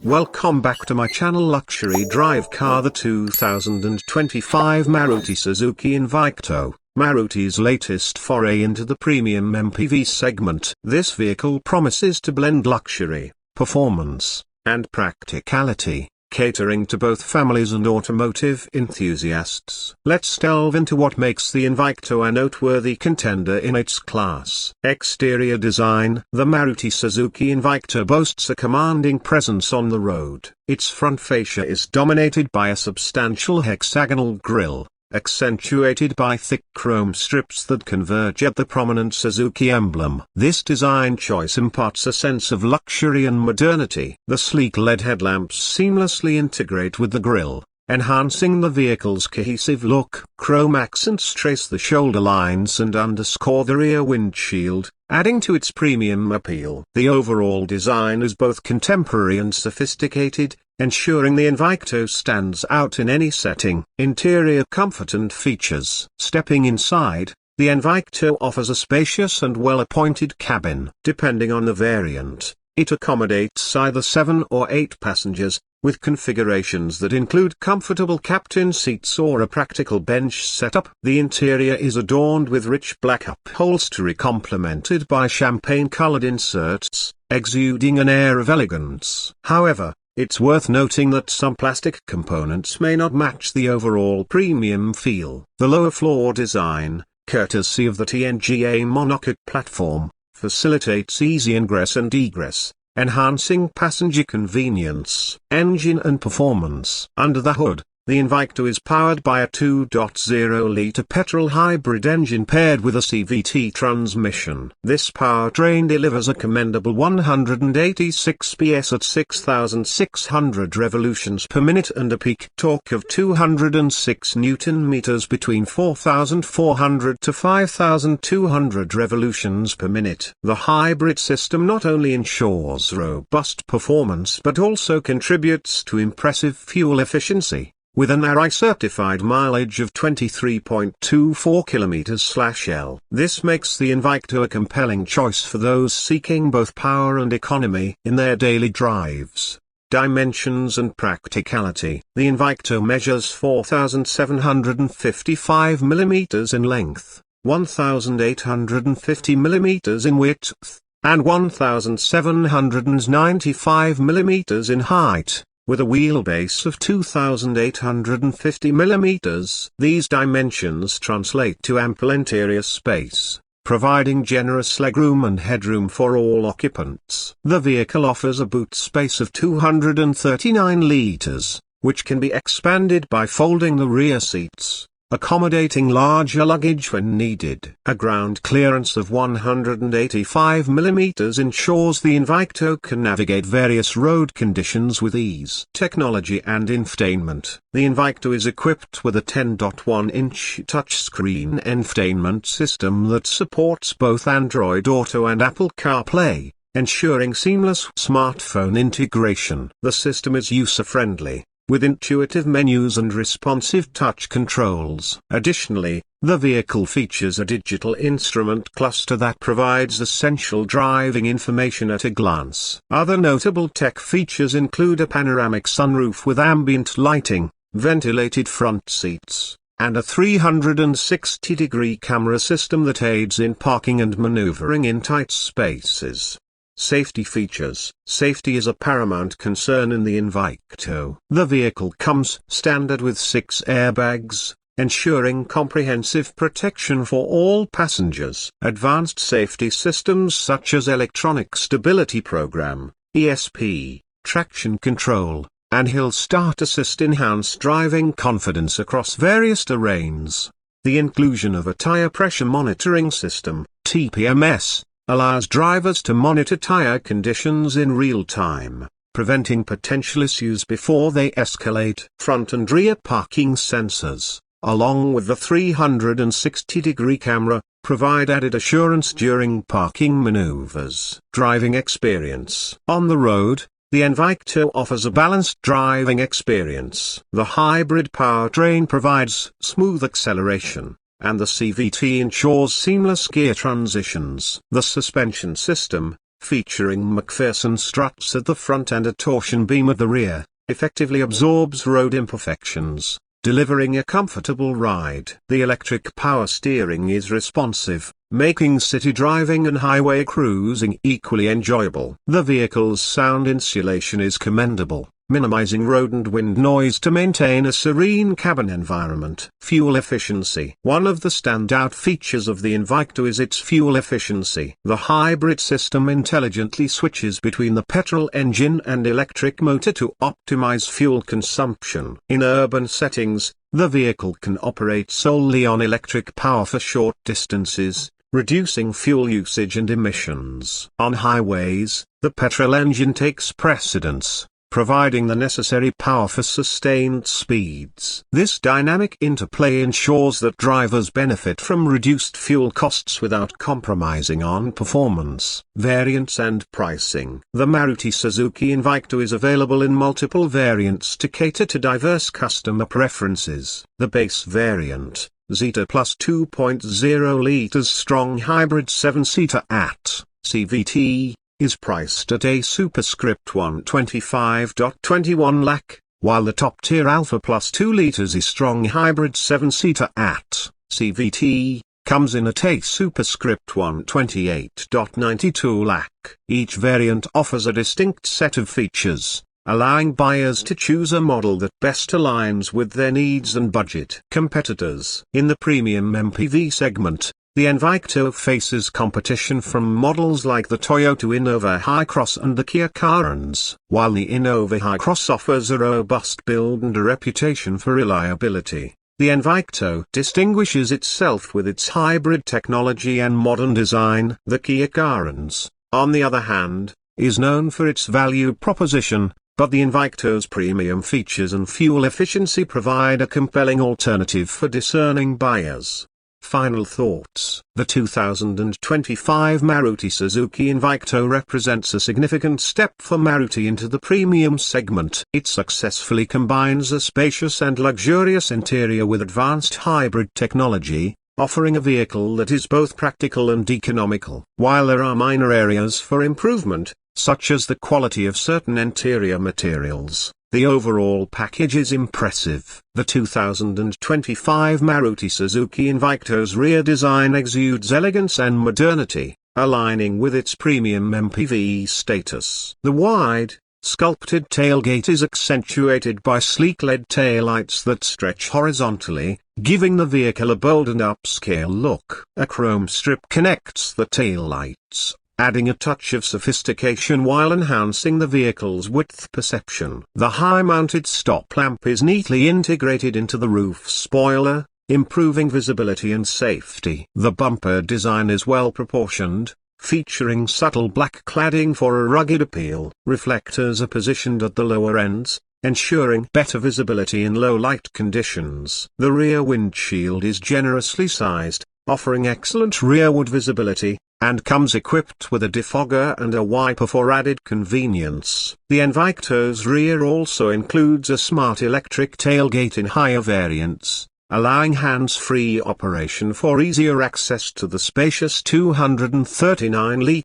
Welcome back to my channel Luxury Drive Car, the 2025 Maruti Suzuki Invicto, Maruti's latest foray into the premium MPV segment. This vehicle promises to blend luxury, performance, and practicality, catering to both families and automotive enthusiasts. Let's delve into what makes the Invicto a noteworthy contender in its class. Exterior design. The Maruti Suzuki Invicto boasts a commanding presence on the road. Its front fascia is dominated by a substantial hexagonal grille, accentuated by thick chrome strips that converge at the prominent Suzuki emblem. This design choice imparts a sense of luxury and modernity. The sleek LED headlamps seamlessly integrate with the grille, enhancing the vehicle's cohesive look. Chrome accents trace the shoulder lines and underscore the rear windshield, adding to its premium appeal. The overall design is both contemporary and sophisticated, ensuring the Invicto stands out in any setting. Interior comfort and features. Stepping inside, the Invicto offers a spacious and well-appointed cabin. Depending on the variant, it accommodates either 7 or 8 passengers, with configurations that include comfortable captain seats or a practical bench setup. The interior is adorned with rich black upholstery complemented by champagne-colored inserts, exuding an air of elegance. However, it's worth noting that some plastic components may not match the overall premium feel. The lower floor design, courtesy of the TNGA monocoque platform, facilitates easy ingress and egress, enhancing passenger convenience. Engine and performance. Under the hood, the Invicto is powered by a 2.0-liter petrol hybrid engine paired with a CVT transmission. This powertrain delivers a commendable 186 PS at 6,600 revolutions per minute and a peak torque of 206 Nm between 4,400 to 5,200 revolutions per minute. The hybrid system not only ensures robust performance but also contributes to impressive fuel efficiency, with an ARI-certified mileage of 23.24 km/L. This makes the Invicto a compelling choice for those seeking both power and economy in their daily drives. Dimensions and practicality. The Invicto measures 4,755 mm in length, 1,850 mm in width, and 1,795 mm in height, with a wheelbase of 2,850 mm. These dimensions translate to ample interior space, providing generous legroom and headroom for all occupants. The vehicle offers a boot space of 239 liters, which can be expanded by folding the rear seats, accommodating larger luggage when needed. A ground clearance of 185 mm ensures the Invicto can navigate various road conditions with ease. Technology and infotainment. The Invicto is equipped with a 10.1-inch touchscreen infotainment system that supports both Android Auto and Apple CarPlay, ensuring seamless smartphone integration. The system is user-friendly, with intuitive menus and responsive touch controls. Additionally, the vehicle features a digital instrument cluster that provides essential driving information at a glance. Other notable tech features include a panoramic sunroof with ambient lighting, ventilated front seats, and a 360-degree camera system that aids in parking and maneuvering in tight spaces. Safety features. Safety is a paramount concern in the Invicto. The vehicle comes standard with 6 airbags, ensuring comprehensive protection for all passengers. Advanced safety systems such as electronic stability program, ESP, traction control, and hill start assist enhance driving confidence across various terrains. The inclusion of a tire pressure monitoring system, TPMS, allows drivers to monitor tire conditions in real time, preventing potential issues before they escalate. Front and rear parking sensors, along with the 360-degree camera, provide added assurance during parking maneuvers. Driving experience. On the road, the Invicto offers a balanced driving experience. The hybrid powertrain provides smooth acceleration, and the CVT ensures seamless gear transitions. The suspension system, featuring McPherson struts at the front and a torsion beam at the rear, effectively absorbs road imperfections, delivering a comfortable ride. The electric power steering is responsive, making city driving and highway cruising equally enjoyable. The vehicle's sound insulation is commendable, minimizing road and wind noise to maintain a serene cabin environment. Fuel efficiency. One of the standout features of the Invicto is its fuel efficiency. The hybrid system intelligently switches between the petrol engine and electric motor to optimize fuel consumption. In urban settings, the vehicle can operate solely on electric power for short distances, reducing fuel usage and emissions. On highways, the petrol engine takes precedence, providing the necessary power for sustained speeds. This dynamic interplay ensures that drivers benefit from reduced fuel costs without compromising on performance. Variants and pricing. The Maruti Suzuki Invicto is available in multiple variants to cater to diverse customer preferences. The base variant, Zeta Plus 2.0 liters strong hybrid 7-seater at CVT, is priced at a superscript 125.21 lakh, while the top-tier Alpha Plus 2 liters strong hybrid 7-seater at CVT comes in at a superscript 128.92 lakh. Each variant offers a distinct set of features, allowing buyers to choose a model that best aligns with their needs and budget. Competitors. In the premium MPV segment, the Invicto faces competition from models like the Toyota Innova Hi-Cross and the Kia Carens. While the Innova Hi-Cross offers a robust build and a reputation for reliability, the Invicto distinguishes itself with its hybrid technology and modern design. The Kia Carens, on the other hand, is known for its value proposition, but the Invicto's premium features and fuel efficiency provide a compelling alternative for discerning buyers. Final thoughts. The 2025 Maruti Suzuki Invicto represents a significant step for Maruti into the premium segment. It successfully combines a spacious and luxurious interior with advanced hybrid technology, offering a vehicle that is both practical and economical. While there are minor areas for improvement, such as the quality of certain interior materials, the overall package is impressive. The 2025 Maruti Suzuki Invicto's rear design exudes elegance and modernity, aligning with its premium MPV status. The wide, sculpted tailgate is accentuated by sleek LED taillights that stretch horizontally, giving the vehicle a bold and upscale look. A chrome strip connects the taillights, adding a touch of sophistication while enhancing the vehicle's width perception. The high-mounted stop lamp is neatly integrated into the roof spoiler, improving visibility and safety. The bumper design is well proportioned, featuring subtle black cladding for a rugged appeal. Reflectors are positioned at the lower ends, ensuring better visibility in low light conditions. The rear windshield is generously sized, offering excellent rearward visibility, and comes equipped with a defogger and a wiper for added convenience. The Invicto's rear also includes a smart electric tailgate in higher variants, allowing hands-free operation for easier access to the spacious 239-litre